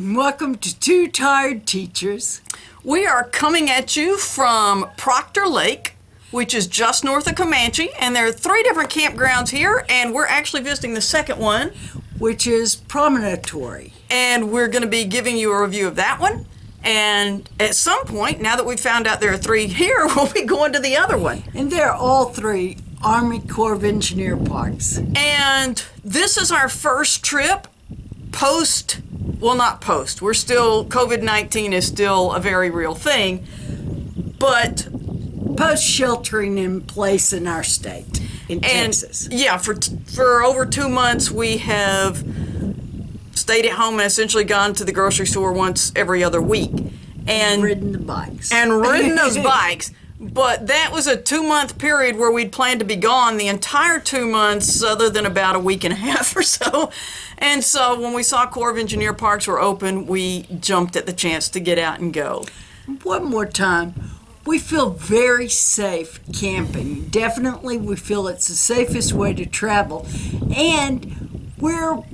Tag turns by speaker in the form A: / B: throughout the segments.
A: and welcome to Two Tired Teachers.
B: We are coming at you from Proctor Lake, which is just north of Comanche, and there are 3 different campgrounds here, and we're actually visiting the second one,
A: which is Promontory.
B: And we're going to be giving you a review of that one. And at some point, now that we've found out there are 3 here, we'll be going to the other one.
A: And they're all 3 Army Corps of Engineer parks.
B: And this is our first trip not post. We're still, COVID-19 is still a very real thing, but
A: post sheltering in place in our state, in Texas.
B: Yeah, for over 2 months, we have stayed at home and essentially gone to the grocery store once every other week. And
A: ridden the bikes.
B: And ridden those bikes. But that was a 2-month period where we'd planned to be gone the entire 2 months, other than about a week and a half or so. And so when we saw Corps of Engineer parks were open, we jumped at the chance to get out and go.
A: One more time, we feel very safe camping. Definitely, we feel it's the safest way to travel. And we're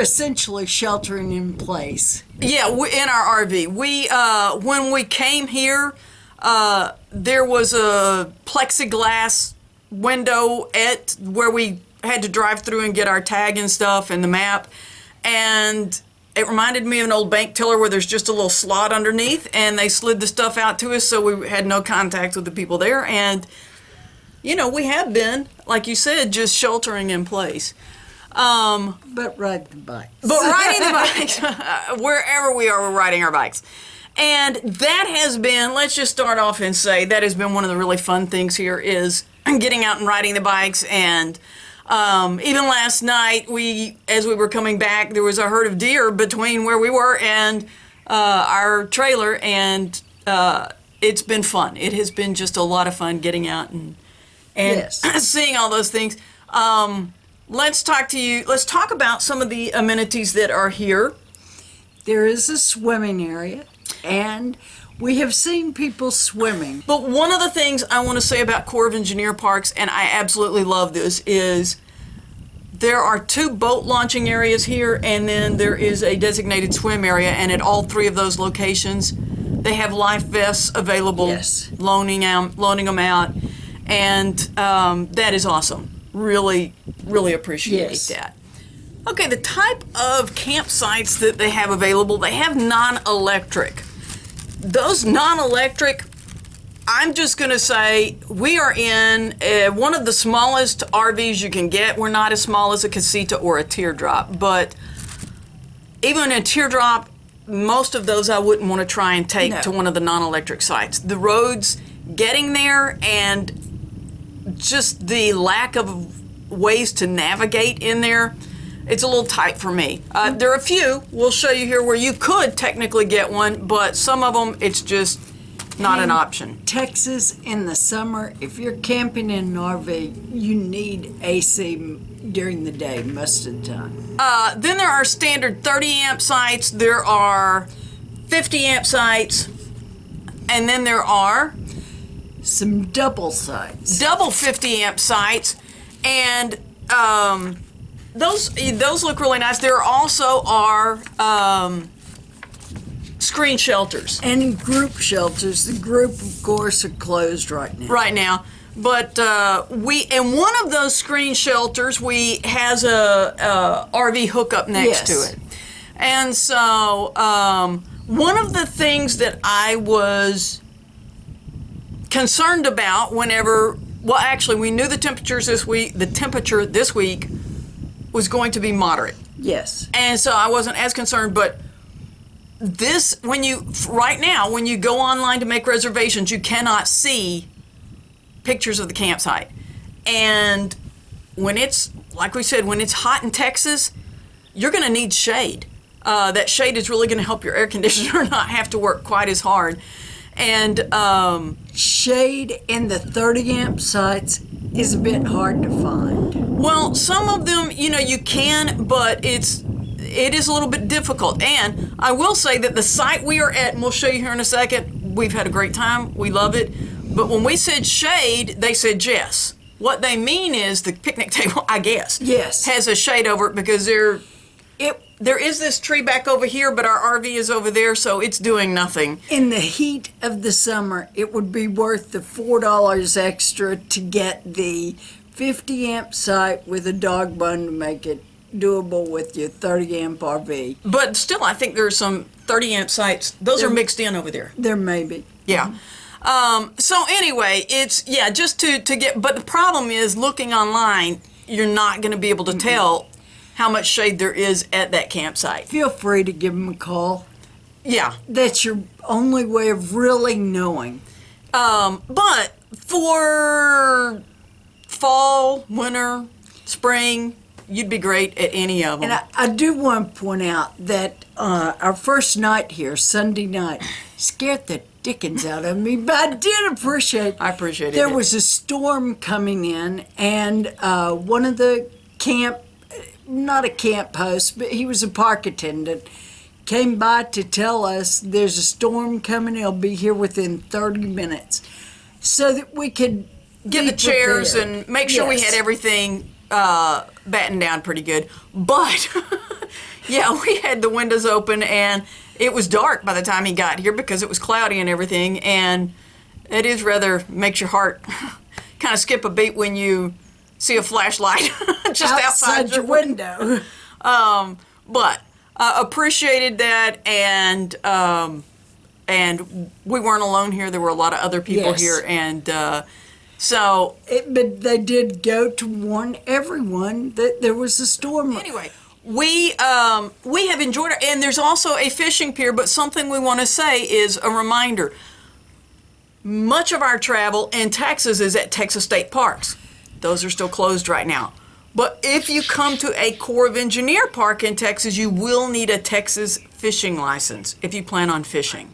A: essentially sheltering in place.
B: Yeah, in our RV. When we came here, there was a plexiglass window at where we had to drive through and get our tag and stuff and the map. And it reminded me of an old bank teller where there's just a little slot underneath, and they slid the stuff out to us, so we had no contact with the people there. And, we have been, like you said, just sheltering in place.
A: But riding the bikes.
B: But riding the bikes. Wherever we are, we're riding our bikes. And that has been, let's just start off and say, that has been one of the really fun things here is getting out and riding the bikes. And even last night, as we were coming back, there was a herd of deer between where we were and our trailer, and it's been fun. It has been just a lot of fun getting out and
A: yes.
B: Seeing all those things. Let's talk about some of the amenities that are here.
A: There is a swimming area, and we have seen people swimming.
B: But one of the things I want to say about Corps of Engineer parks, and I absolutely love this, is there are 2 boat launching areas here, and then there is a designated swim area, and at all 3 of those locations, they have life vests available,
A: yes.
B: loaning them out, and that is awesome. Really, really appreciate
A: yes.
B: that. Okay, the type of campsites that they have available, they have non-electric. Those non-electric, I'm just going to say, we are in one of the smallest RVs you can get. We're not as small as a casita or a teardrop, but even a teardrop, most of those I wouldn't want to try and take to one of the non-electric sites. The roads getting there and just the lack of ways to navigate in there, it's a little tight for me. There are a few, we'll show you here, where you could technically get one, but some of them, it's just not an option.
A: Texas in the summer, if you're camping in an RV, you need AC during the day most of the time.
B: Then there are standard 30 amp sites, there are 50 amp sites, and then there are
A: some double sites.
B: Double 50 amp sites, and those look really nice. There also are screen shelters.
A: And group shelters. The group, of course, are closed right now.
B: Right now. But in one of those screen shelters, has a RV hookup next
A: yes.
B: to it. And so one of the things that I was concerned about we knew the temperature this week was going to be moderate.
A: Yes.
B: And so I wasn't as concerned, but right now, when you go online to make reservations, you cannot see pictures of the campsite. And when it's, like we said, when it's hot in Texas, you're going to need shade. That shade is really going to help your air conditioner not have to work quite as hard. And
A: shade in the 30 amp sites is a bit hard to find.
B: Well, some of them, you can, but it is a little bit difficult. And I will say that the site we are at, and we'll show you here in a second, we've had a great time. We love it. But when we said shade, they said yes. What they mean is the picnic table, I guess,
A: yes,
B: has a shade over it because there is this tree back over here, but our RV is over there, so it's doing nothing.
A: In the heat of the summer, it would be worth the $4 extra to get the 50 amp site with a dog bun to make it doable with your 30 amp RV.
B: But still, I think there's some 30 amp sites. Those are mixed in over there.
A: There may be.
B: Yeah. So anyway, it's, just to get, but the problem is looking online, you're not going to be able to tell how much shade there is at that campsite.
A: Feel free to give them a call.
B: Yeah.
A: That's your only way of really knowing.
B: But for fall, winter, spring, you'd be great at any of them.
A: And I do want to point out that our first night here, Sunday night, scared the dickens out of me, but I did appreciate
B: appreciated
A: there
B: it.
A: was a storm coming in, and one of the not a camp host, but he was a park attendant, came by to tell us there's a storm coming. It'll be here within 30 minutes, so that we could
B: get
A: be
B: the chairs
A: prepared.
B: and make sure we
A: Yes.
B: had everything battened down pretty good. But yeah, we had the windows open, and it was dark by the time he got here because it was cloudy and everything. And it is rather makes your heart kind of skip a beat when you see a flashlight just outside
A: your window.
B: But appreciated that, and we weren't alone here. There were a lot of other people
A: Yes.
B: here, and so
A: But they did go to warn everyone that there was a storm.
B: anyway, we have enjoyed it, and there's also a fishing pier. But something we want to say is a reminder: much of our travel in Texas is at Texas state parks. Those are still closed right now. But if you come to a Corps of Engineer park in Texas, you will need a Texas fishing license if you plan on fishing.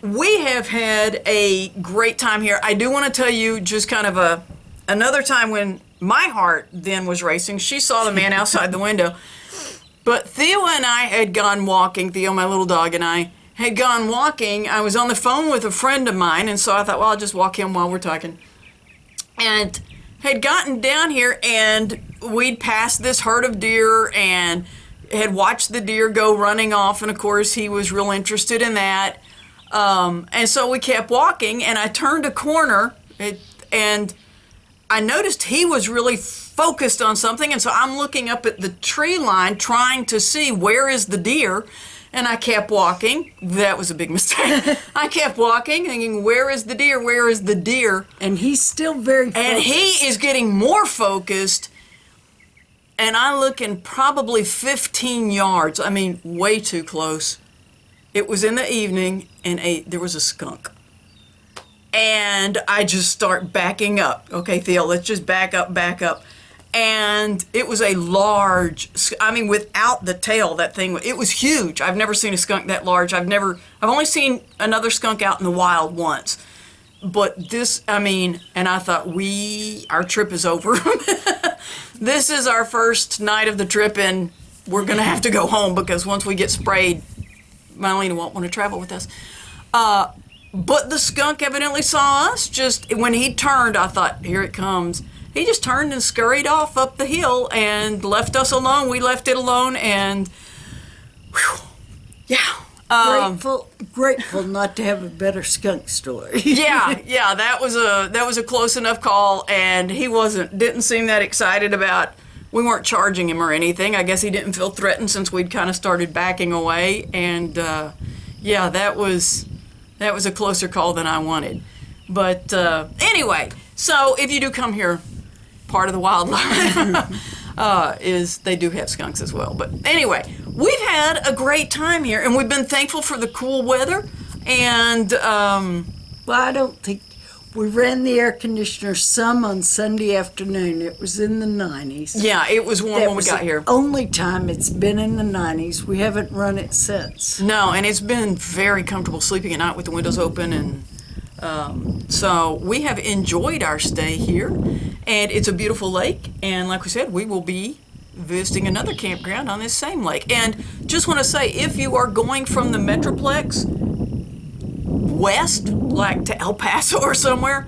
B: We have had a great time here. I do want to tell you just kind of another time when my heart then was racing. She saw the man outside the window. But Theo and I had gone walking. Theo, my little dog, and I had gone walking. I was on the phone with a friend of mine, and so I thought, well, I'll just walk him while we're talking. And had gotten down here, and we'd passed this herd of deer and had watched the deer go running off. And of course, he was real interested in that. And so we kept walking, and I turned a corner, and I noticed he was really focused on something. And so I'm looking up at the tree line, trying to see where is the deer. And I kept walking. That was a big mistake. I kept walking, thinking, where is the deer? Where is the deer?
A: And he's still very focused.
B: And he is getting more focused. And I look in probably 15 yards. I mean, way too close. It was in the evening, and there was a skunk. And I just start backing up. Okay, Theo, let's just back up. And it was a large, I mean, without the tail, that thing, it was huge. I've never seen a skunk that large. I've only seen another skunk out in the wild once. But this, I mean, and I thought, our trip is over. This is our first night of the trip, and we're going to have to go home because once we get sprayed, MiLena won't want to travel with us. But the skunk evidently saw us. Just when he turned, I thought, here it comes. He just turned and scurried off up the hill and left us alone. We left it alone, and whew, yeah.
A: Grateful not to have a better skunk story.
B: yeah, that was a close enough call, and he didn't seem that excited about. We weren't charging him or anything. I guess he didn't feel threatened since we'd kind of started backing away, and yeah, that was a closer call than I wanted. But anyway, so if you do come here, part of the wildlife is they do have skunks as well. But anyway, we've had a great time here, and we've been thankful for the cool weather. And
A: Well, I don't think we ran the air conditioner some on Sunday afternoon. It was in the 90s.
B: yeah, it was warm
A: That
B: when we
A: was
B: got
A: the
B: here.
A: only time it's been in the 90s. We haven't run it since.
B: No, and it's been very comfortable sleeping at night with the windows open, and so we have enjoyed our stay here, and it's a beautiful lake, and like we said, we will be visiting another campground on this same lake. And just want to say, if you are going from the Metroplex west, like to El Paso or somewhere,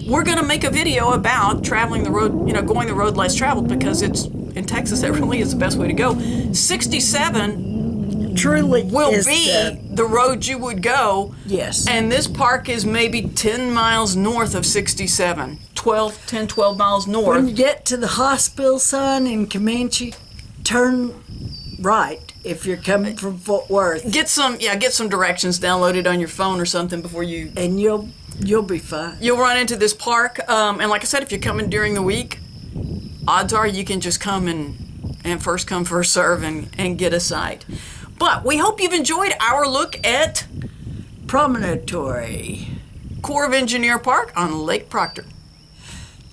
B: we're going to make a video about traveling the road, going the road less traveled, because it's in Texas, that really is the best way to go. 67
A: Truly
B: will
A: is
B: be the road you would go.
A: Yes.
B: And this park is maybe 10 miles north of 67. 12 miles north.
A: When you get to the hospital sign in Comanche, turn right if you're coming from Fort Worth,
B: Get some directions downloaded on your phone or something before you.
A: and you'll be fine.
B: You'll run into this park, and like I said, if you're coming during the week, odds are you can just come and first come, first serve and get a site. But we hope you've enjoyed our look at
A: Promontory.
B: Corps of Engineer Park on Lake Proctor.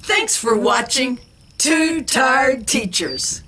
B: Thanks for watching
A: Two Tired Teachers.